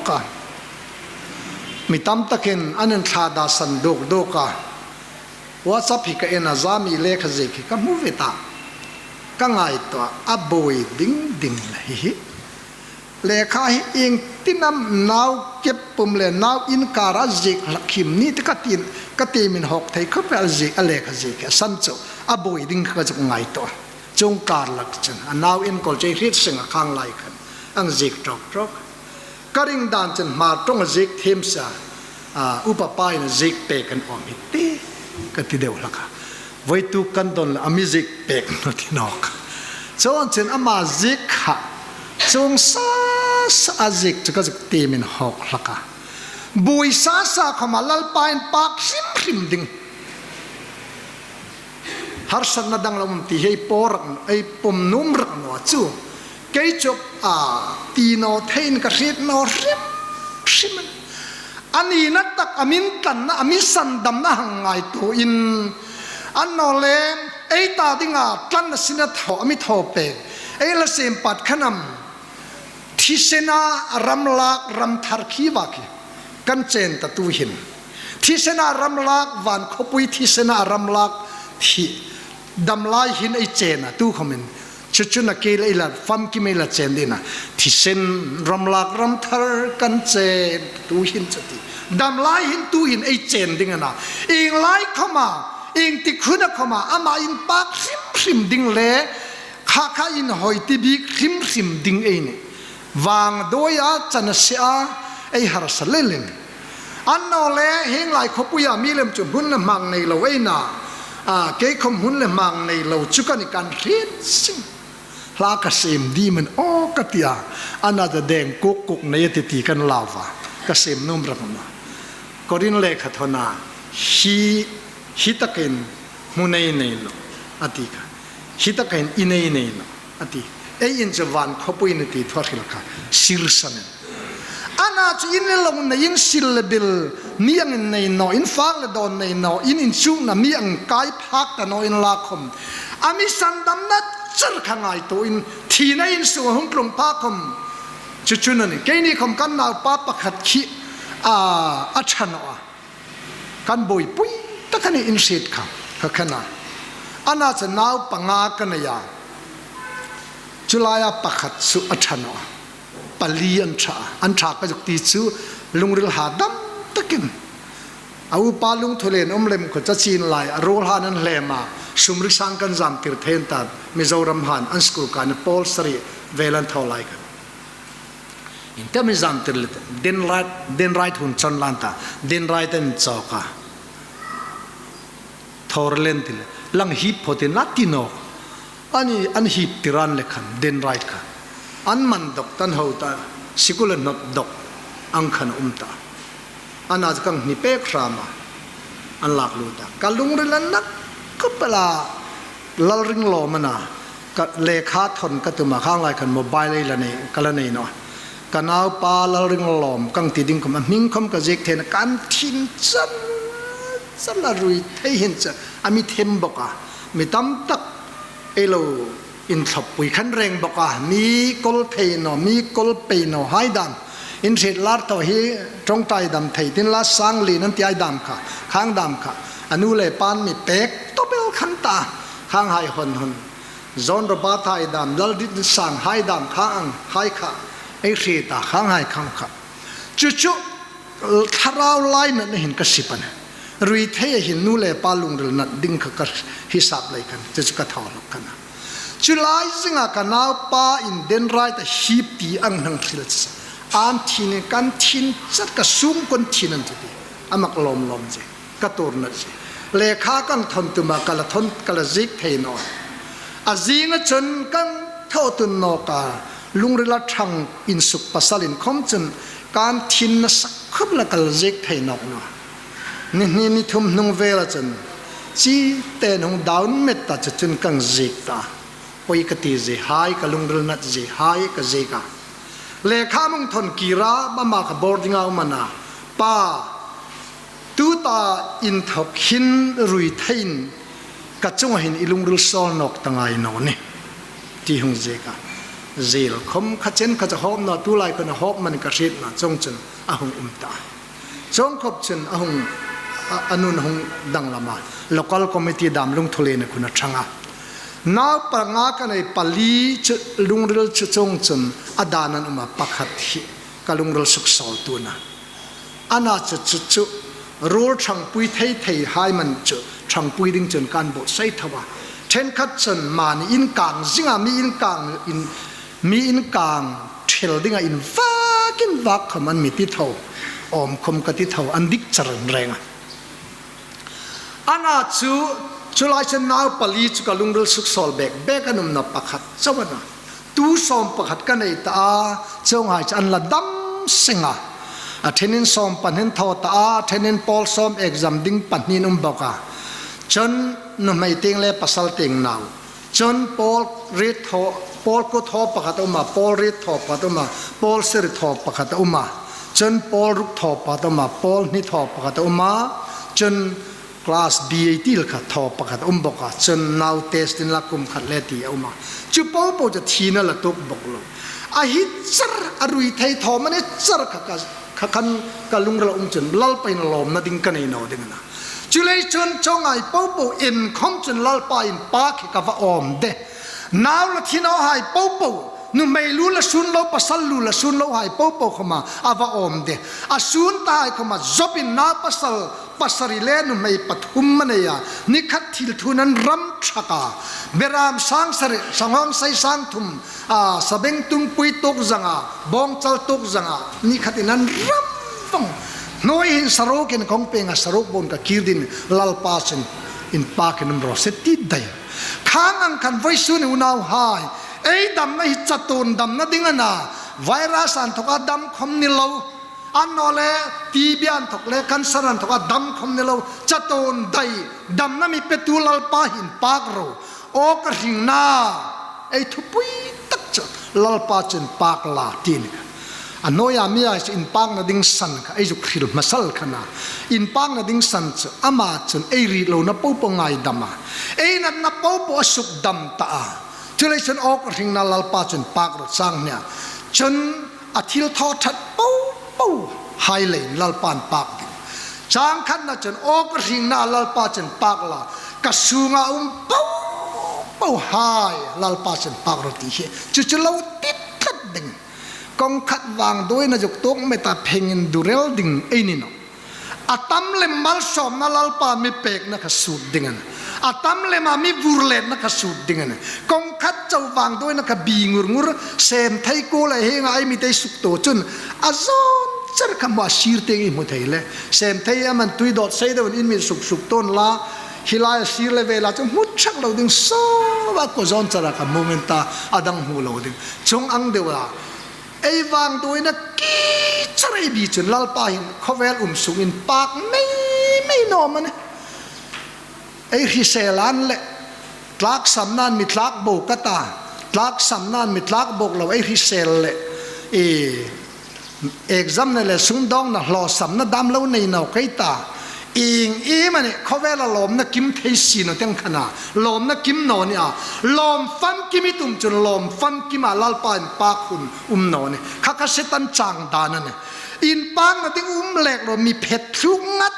กันมีตั้มตะเกันอันนั้นชาดาสันดูกันว่าสับพิกเอ็นจามีเลขเจกิก็มูวิตาก็ง่ายตัวอับวยดิ่งเลยเลขาเองที่นำนาวเก็บปุ่มเลยนาวอินการะเจกขิมนี่ที่กตีมินหกไทยเขาเป็นเจกเลขาเจกสันโจอับวยดิ่งก็จะง่ายตัวจงการหลักจันนาวอินก็จะริดสิ่งข้างไล่กันอังเจกจอกกระดิ่งดันจันมาตรงเจกเทมซาอุปปัยนเจกเปกันอมิตีก็ที่เดียวละค่ะไว้ตุกันตอนอามิเจกเปกนที่นอกจนจันอามาเจกค่ะจงซาอาเจกจะก็จะเตมินหอกละค่ะบุยซาขมาลลปายปากริมดิ่งฮาร์สันนัดังลมตีให้ปอรักไอ้ปมนุ่มรักหนวจูเกยจบตีโนเทนกระเรียดโนริมอันนี้นัดตักอามินตันนะอามิสันดำนะหังไงตัวอินอันโนเลไอ้ตาดิงาตันสินะทออามิทอเปไอ้ละเสมปัดขนำทิเสนารำลักรำทาร์คีวากีกันเจนตะตูหินทิเสนารำลักวันขบุยทิเสนารำลักที่ดำลายหินไอเจนะตู้เขามันชุนักเกลไอละฟัมกิเมละเจนดีนะที่เซนรำลักรำทาร์กันเจนตู้หินสติดำลายหินตู้หินไอเจนดิ่งนะเองไล่เข้ามาเองติคุณเข้ามาอามาอินปากริมดิ่งเล่ข้าอินหอยติบิริมดิ่งเองวางโดยจันเสียไอฮาร์สเลลินอันโนเล่เฮงไล่ขบุยามีเลมจุบุนมังในโลเอนาเกยคมหุ่นเลมังในเราจุกันในการเรียนสิ่งลากเกษมดีมันโอ้กติยาอันนั้นจะแดงกุกในติกันลาวะเกษมนุ่มรักมาก็รินเลขธนาฮิตะเกนมุนัยในโลอติกาฮิตะเกนอินัยในโลอติไอ้อินจะวันขบุยนติทวาริลกาสิลสันอันนั้นจะอินเลลงในอินสิลบิลมีอังในนออินฟังเลดอนในนออินชูน่ะมีอังกายพักแต่นออินลาคมอามิสันดำนัดจัลขังไอตัวอินทีในอินสูงกลงพักคมจุนั่นนี่แค่นี้คมกันนาวป้าปักขัดขี้อัชนอกันบอยปุยตะกันอินเสียดค่ะขนาดอันนั้นจะนาวปังอากันยาจุลายปักขัดสุอัชนอปลีอันชาก็จะตีซูลุงริลหาดำตะกินเอาปาลุงทุเรนเลมก็จะจีนไลโรลฮานันเลมาสุมริสังกันจำติรเทนตัดมิโซรัมฮันอันสกุลกันปอลสรีเวลันทอไลกัน in te mi zam tir den right hun chon lanta den right en choka thorlen til lang hip photin latino ani an hip tiran lekhan den right kha an man dok tan hota sikul not dok ang khan umta anaz kang ni pe krama an lak luta kalung rilan nak kapala lal ring lo mana ka lekha thon ka tuma khang lai khan mobile la nei kala nei no kanau pa lal ring lom kang ti ding kam ming khom ka jek thena kan thin chan la rui thei hin cha ami them boka mi tam tak elo in thop pui khan reng boka mi kol phei no mi kol pe no hai dan in thit lar to hi trong tai dam thei tin la sang li nan ti ai dam kha khang dam kha anu le pan mi pek to bel khan ta khang hai hon zon ro ba thai dam dal dit sang hai dam khang hai kha ai khri ta khang hai khang kha chu chu tharau lai na hin ka sipan rui thei hin nu le pa lung rel na ding kha ka hisab lai kan chu ka thau lok kan chu lai zinga ka naw pa in den rai ta hip ti ang nang thil an thin kan thin chat ka sum kon thin an ti amak lom je ka tur na je le kha kan thon tu ma kala thon kala zik thei no azinga chon kan thau tu no ka lungrila thang in suk pasalin khom chun kan thin na sak khap la kal zik thei no no ni thum nung vela chun chi te nong down met ta chun kang zik ta poi ka ti je hai ka lungril na je hai ka je ka le kha mong thon kira ba ma ka boarding out mana pa tu ta in thok hin rui thein ka chung hin ilungril sol nok tangai no ni ti hung je ka zel khom khachen kha hom na tu lai kana hop man ka rit na chong chen ahung umta chong khop chen ahung anun hung dang lama local committee dam lung thole na kuna thanga na panga ka nei pali lungril chong chen adanan uma pakhat hi kalungril suk sol tu na ana chu rol thang pui thei hai man chu thang pui ding chen kan bo sai thawa then khat chen man in kang zinga mi in kang thel dinga in vakin vak khaman mi ti tho om khom ka ti tho an dik charan renga ana chu lai chen naw pali chu ka lungril suk sol bek anum na pakhat chawana tu som pakhat ka nei ta chong hai chan la dam singa a thenin som panhen tho ta thenin pol som exam ding panhin boka chon no mai teng le pasal teng naw chon pol rit tho pol ko tho pakhat uma pol rit tho pakhat uma pol ser tho pakhat uma chon pol ruk tho pakhat uma pol ni tho pakhat uma chon class BAT kha tho pakhat boka chon naw test in la kum khat le ti uma chu po ja thina la tok bok lo a hi char arui thei tho mane char kha kan ka lungra chon lal pain lom na ding kanai no ding na chulei chon chong ai po in khom chon lal pa in pa ki ka va om de naw la thino hai po nu mai lu la sun lo pasal lu la sun lo hai po khoma ava om de a sun ta hai khoma zopin na pasari le nu mai pathum maneya ni khat thil thunan ram thaka beram sang sare sangham sai sang thum sabeng tung pui tok zanga bong chal tok zanga ni khatinan ram tong noi in sarok in kong penga sarok bon ka kirdin lal pasen in pakenum ro seti dai khang ang kan voice nu now hai ei dam na hi chatun dam na dingana virus an thoka dam khom ni lo anole TB an thokle cancer an thoka dam khom ni lo chatun dai dam na mi petul al pa hin pak ro o ka ring na ei thupui tak cha lal pa chen pak la tin anoya mi as in pak na ding san ka ei ju khil masal khana in pak na ding san cha ama chun ei ri lo na po ngai dama ei na po asuk dam ta chulation ok ring na lal pa chun pak ro sang nya chun athil tho that po hai le lal pan pak chang khan na chun ok ring na lal pa chun pak la kasunga po hai lal pa chun pak ro ti he chu lo tit khat ding kong khat wang doi na jok tok me ta phengin durel ding ei ni no atam le mal som na lal pa mi pek na ka su ding an อาตั้มเลมามีบูร์เลนนักสูดดิ่งเนี่ยกองคัดเจ้าวางด้วยนักบีงุรเซมไทยกูเลยเฮงไอมีได้สุกโตจุนอาซอนจะคำว่าชีร์เตงมุทัยเลยเซมไทยมันตุยดอดเซดวันอินมีสุกต้นละฮิลายชีร์เลเวลาจะมุดชักเราดึงโซ่ว่าก็จอนจะรักโมเมนต์อาดังหูเราดึงจงอังเดียวละไอ้วางด้วยนักกีจะไรบีจุนลลปาหินเขาเวลสุกินปากไม่นอมันไอ้ฮิเซลันเลยทลักสำนันมิทลักโบกตาทลักสำนันมิทลักโบกเราไอ้ฮิเซลเลยเอกซัมนั่นแหละสุนดองนะหล่อสำนักดำแล้วในนาวไกตามันเนี่ยเขาเวลาลมนักกิมเทสีนเต็งขนาลมนักกิมนอเนี่ยลมฟันกิมิตุมจนลมฟันกิมาลลปานปากคุณนอเนี่ยข้าก็เสตันจางดานั่นเนี่ยอินปางนั่นที่เล็กเรามีเผ็ดทุกงัด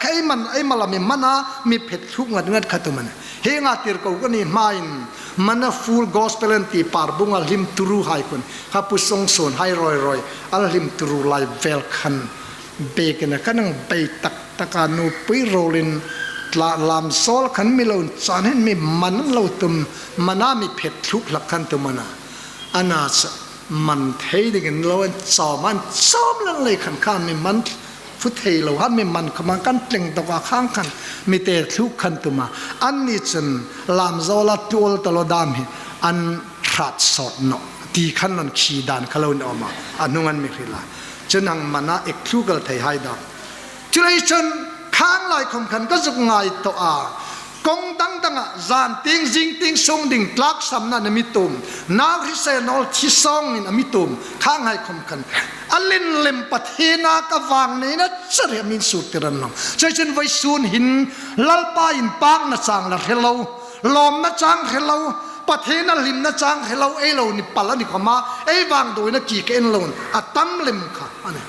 ใครมันไอ้มาละมีมันนะมีเผ็ดทุกงัดขัดตัวมันเฮงอาทิตย์ก็นี่มาอินมันนะฟูลกอสเปลนตีปาร์บุงอัลลิมตุรูไฮคนข้าพุทธทรงสอนให้รอยอัลลิมตุรูไลเวลคันเบกันนะกันนั่งไปตะการนูปุยโรลินลามโซลขันมีเราจานเห็นมีมันเราตุมมันน่ามีเผ็ดทุกหลักขันตัวมันนะอันนั้นมันเทยกันเราจอมันจอมนั่นเลยขันข้ามมีมันฟุตเทยเราฮันมีมันขมันกันเปล่งตะวันข้างขันมีแต่ทุกขันตัวมาอันนี้จนลามโซลตัวตลอดดามอันรัดสดเนาะที่ขันนั้นขีดานขลุ่นออกมาอันนู้นไม่คือละจนนังมันน่าเอกทุกข์เทยให้ดาวจุลัยชนข้างลายคมขันก็จะง่ายตัวกงดังจานติงจิงติงทรงดิ่งกลักสำนันมิตุมนาริเซนอลที่ซองนินมิตุมข้างให้คมขันอัลลินเลมปะเทนากวางนี้นะจะเรียมินสุดที่รันน้องใจฉันไว้สูนหินลัลปาอินปางนะจางละเฮลลอมนะจางเฮลปะเทนลิมนะจางเฮลเอโลนี่ปัลละนี่ขมาไอ้วางโดยนะกี่เกนโลนอัตตัมเลมค่ะอันนี้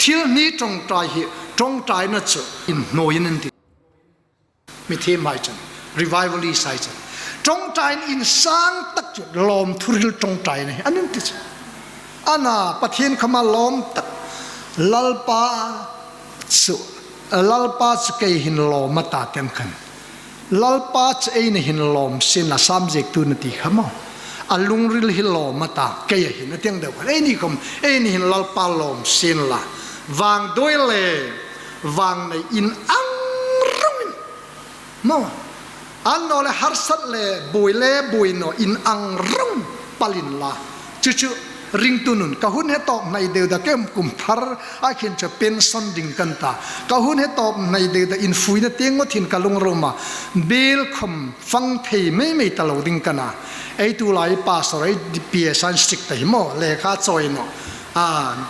ที่นี้ตรงใจตรงใจนั่นจะอินโนยินติมีเทมไฮจันรีไววัลีไซจันตรงใจอินสร้างตักจุดลมทุริลตรงใจนี่อันนี้ติดอันน่ะประเทศขมาลมตักลัลปาสเกยหินลมมาตาเต็มขันลัลปาสเอนี่หินลมเส้นละสามเจกตุนติขมาอัลลุงริลหินลมมาตาเกยหินนั่นเต็งเดียวกันนี่คำนี่หินลัลปาลมเส้นละวางด้วยเลยวางในอินอังรุ่งมั่งอันนั้นเลยฮาร์สัตเลยบุยโนอินอังรุ่งปลินละจู่ๆริงตุนุนก็หุ่นเหตอบในเดือดเก็มกุมทาร์อาเขียนจะเป็นสันดิ่งกันตาก็หุ่นเหตอบในเดือดอินฟุยนั่นเตียงว่าถิ่นกะลงโรมาเบลคมฟังเทไม่ตลอดดิ่งกันนะไอตัวลายป้าสอยเปียสันสิกแต่หิมะเลขาซอยโน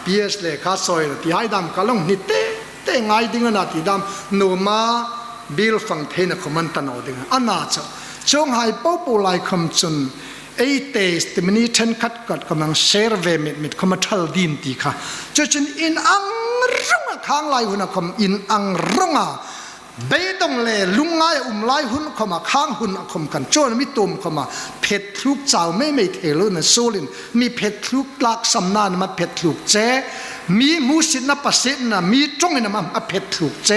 เปียสเลขาซอยที่ให้ดำกะลงนิเตง่ายดิ่งนะที่ดำโนมาบิลฟังเทนขมันตันอดิ่งอันน่าจะจงให้ป๊อปไลคำจุนไอเตสติมินิชันคัดกัดกำลังเชร์เวมิดขมันทัลดินตีค่ะจะจนอินอังรุ่งข้างไลหุ่นคำอินอังรุ่งเบตงเลลุงไงไลหุ่นขมาข้างหุ่นคำกันโจนมิตุมขมาเผ็ดทุกเจ้าไม่เทลุนโซลินมีเผ็ดทุกหลักสำนานมาเผ็ดทุกเจมีมูสินปัสสินมีจงอินมันเผ็ดทุกเจ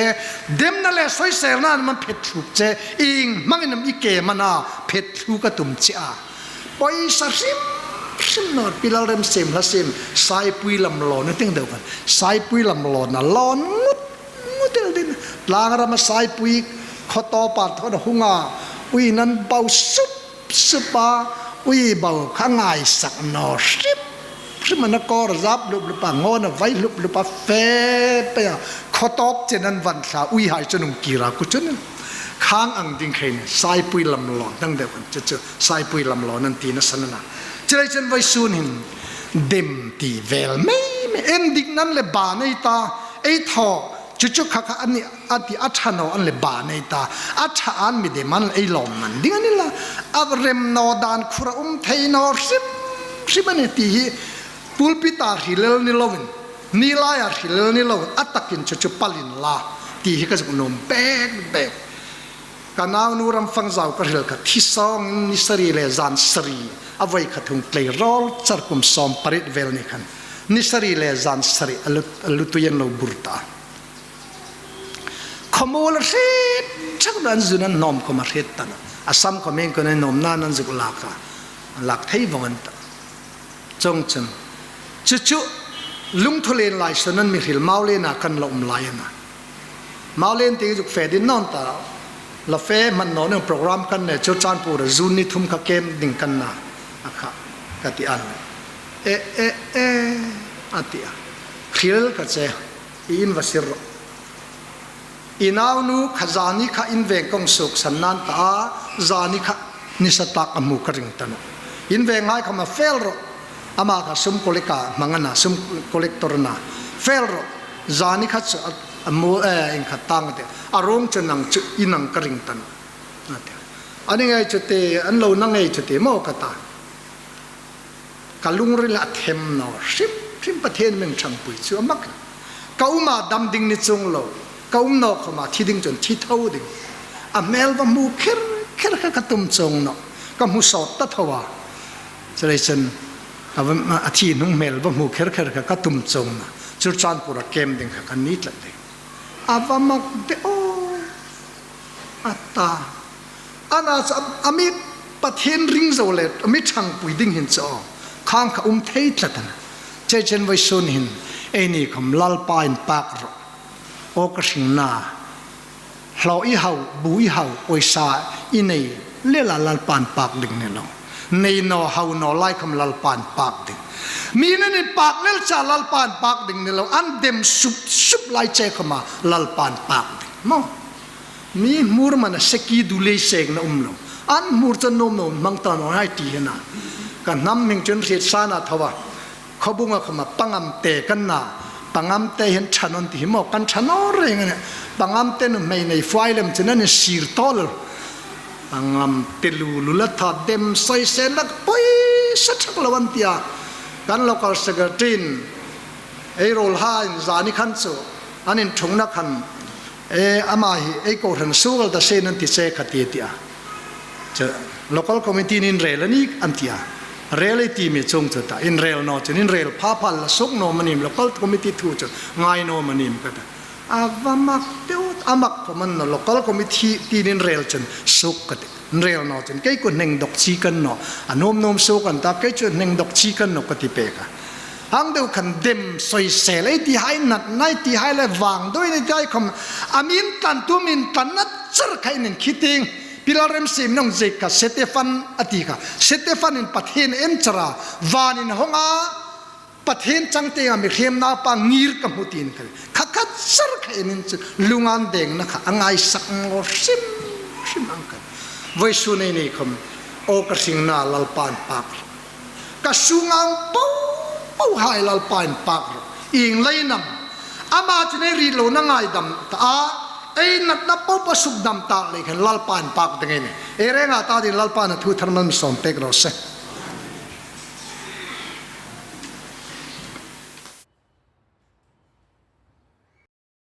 เดมนั่นแหละสวยเซลนั่นมันเผ็ดทุกเจอิงมังอินอีเกมันเผ็ดทุกกระตุมเจ้าปอยสริมนอดพิลาเรมเซมละเซมสายปุยลำลอนนี่ตั้งเดียวกันสายปุยลำลอนน่ะลอนมุดเดลดินลางรามาสายปุยขอต่อปัดเขาหงาอุยนั้นเบาสุบปาอุยเบาข้างไงสักนอริมันก็รับลุบปะงอนไว้ลุบปะเฟไปขอตอบเจนันวันสาอุยหายจนุงกีรากุจนข้างอังดิงเขนสายปุยลำลอนตั้งเดียวกันจะสายปุยลำลอนนั่นตีนัสนาจะได้ฉันไว้สูนินเดมตีเวลไม่เอ็นดิกนั้นเลยบานในตาไอ้ทอจุข้าอันนี้อันที่อัฐานอันเลยบานในตาอัฐานมีเดมันไอ้หลอมมันดิ้งนี่ละอับเรมนอดานคราเทนอสิบันเนตีปูลปิตาฮิเลนิลวินนิลายาฮิเลนิลวินอัตตะกินจุปลินลาตีฮิกจะกุนมเบกกันเอานูรำฟังเจ้ากระเริกที่ซองนิสรีเลจานสรีเอาไว้ขัดหุ่นเกลียรอลจัดกุมซอมปริตเวลนี่ขันนิสรีเลจานสรีลุตุยันโลบุรตาข มูลเร็ดชักนั้นจุนันนอมขมาเร็ดตันอาสัมขมิ้นคนนั้นนอมนั่นนั่นจุกลักหลักที่วังตันจงจังจุลุงทุเรนลายส่วนนั้นมีหิลมาเลน่ะกันลมลายนะมาเลนที่จุกเฟดินนอนตาละเฟมันนอนในโปรแกรมกันเนี่ยจุดจานปูระจูนนี่ทุ่มขเกมดิ่งกันนะอะค่ะกติอันอัติอาหิลกัจเจอินวสิรอินาวนูขจานิขอินเวงกงสุกสันนันตาจานิขนิสตักอมูกริงตันอินเวงให้ขมาเฟลโรอามาค่ะซุมโคเลกามังนะซุมโคเลกตอร์นะเฟลโรจานิขจะอมูอินขัดตังเดอารมณ์จะนังจะอินังกริงตันนั่นเองอันนี้ไงจุดเตอันเรานั่งไงจุดเตโมกตากาลุงริลาเทมนอชิมประเทศเมืองช่างปุยชัวมักก้าวมาดำดิ่งนิจงโลก้าวนอกเข้ามาที่ดิ่งจนที่เท่าดิ่งอเมลว่ามูเคร์กระตุ้มจงเนาะก็มูสอดตัดว่าจะได้ฉันอาทิตย์นุ่งเมลว่ามูเคร์กระตุ้มจงนะจุดจานปุระเกมดิ่งกันนิดละเด็กอาว่ามักเดโออัตตาอันนั้นอามิประเทศริงโซเลตอามิช่างปุยดิ่งเห็นจ่อข้างข้าเทยละตันเจเจนไว้ส่วนหินไอ้นี่คำลลปายปากรโอกระสิงนาเหล่าอีเฮาบุยเฮาโอยซาอินนี่เลี้ยลลปานปากดึงเนี่ยเราในนอเฮานอไล่คำลลปานปากดึงมีนั่นในปากเลี้ยจ่าลลปานปากดึงเนี่ยเราอันเดมสุบไล่เจเข้ามาลลปานปากดึงมั้งมีมูรมันสกีดูเลเซงนะเราอันมูรจะนมมังตอนให้ตีนะกันน้ำมิงจนเสียสานาทว่าเขาบุ้งเข้ามาปังอัมเตกันนะปังอัมเตเห็นฉันนที่หมอกันฉันเอาเรื่องเนี่ยปังอัมเตนไม่ในไฟล์เลมจะนั่นสีร์ตอลปังอัมเตลุลทัดเดมใส่เซลักปุยสักละวันที่กันเราก็สกัดจินไอโรลฮายจานิขันโซอันนี้ชงนักขันอามาฮีไอโกรันสู้กันแต่เซนันติเซขัดเตียจะ local committee นินเรลนี่อันที่reality มีจงจุดแต่ in real นอจุด in real พาพัลสุกโนมันนิม local committee ทูจุดง่ายโนมันนิมก็ได้อาว่ามักเดียวอามักพมัน local committee ที่ in real จุดสุกก็ได้ in real นอจุดแค่คนหนึ่งดอกชีกันเนาะอันโน้มสุกันแต่แค่จุดหนึ่งดอกชีกันเนาะก็ที่เปกะฮังเดียวกันเดิมสวยเสเลยที่ให้นัดในที่ให้เลยวางด้วยในใจคำอามินตันตุมินตันนัดจะใครนั่นคิดเองพิลาเรมซิมน้องเจกะเซเตฟันอติกะเซเตฟันอินประเทศเอ็นจราวานินฮงอาประเทศจังเตียมีเขียมนาปังงีร์กับมุตินกันขัดจะใครนั่นจะลุงอันเด้งนะคะอังไอสักงอซิมอังกันไว้สุนัยนี่คำโอกระสิงนาลลปานปากกะสุงังปูหายลลปานปากอิงเลยนำอามาจะในรีโลนังไงดำตาไอ้นัดนับปุ๊บสุกดำตาเลยกันลลปานปากยังไงเนี่ยเรื่องอะไรตาดิลลปานทูทร์มันสอนเปกเราเส